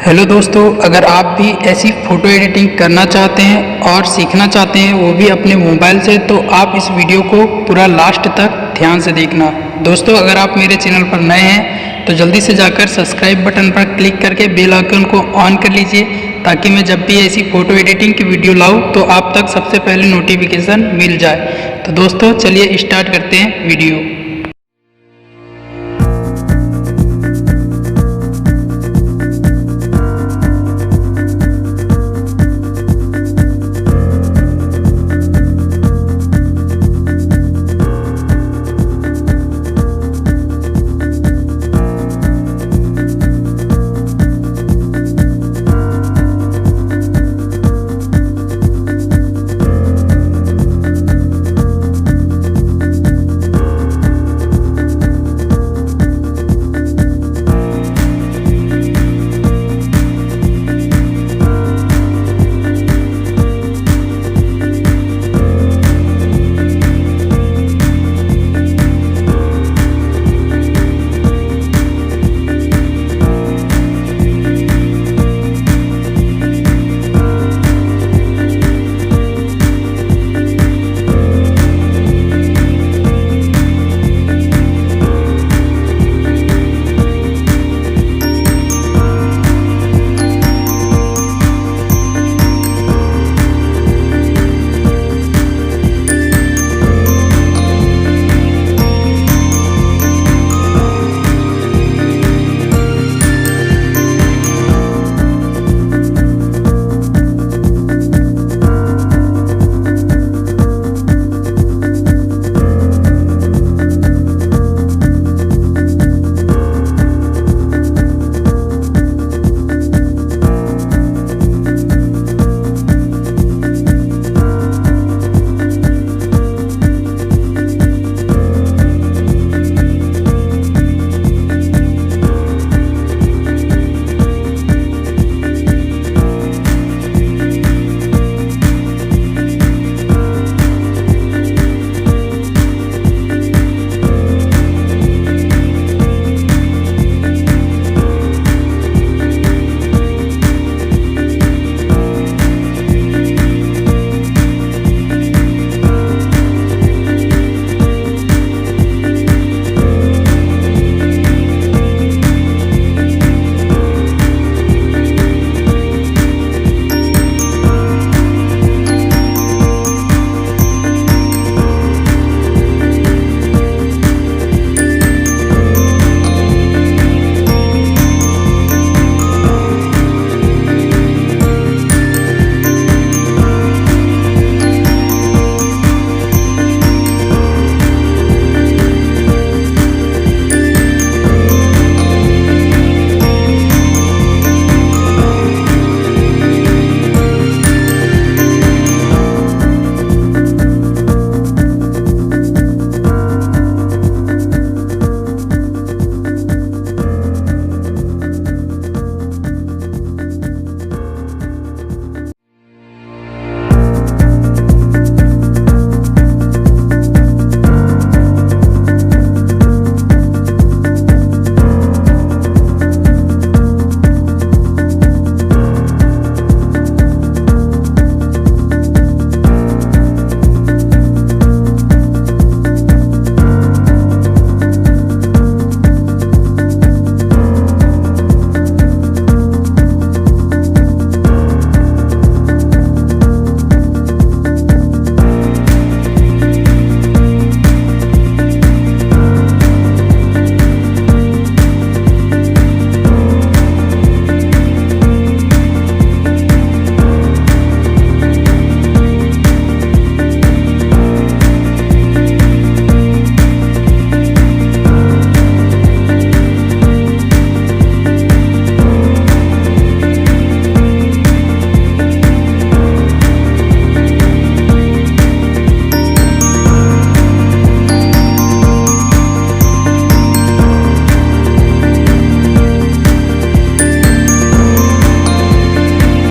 Hello दोस्तों, अगर आप भी ऐसी फ़ोटो एडिटिंग करना चाहते हैं और सीखना चाहते हैं वो भी अपने मोबाइल से, तो आप इस वीडियो को पूरा लास्ट तक ध्यान से देखना। दोस्तों, अगर आप मेरे चैनल पर नए हैं तो जल्दी से जाकर सब्सक्राइब बटन पर क्लिक करके बेल आइकन को ऑन कर लीजिए, ताकि मैं जब भी ऐसी फ़ोटो एडिटिंग की वीडियो लाऊँ तो आप तक सबसे पहले नोटिफिकेशन मिल जाए। तो दोस्तों चलिए स्टार्ट करते हैं वीडियो।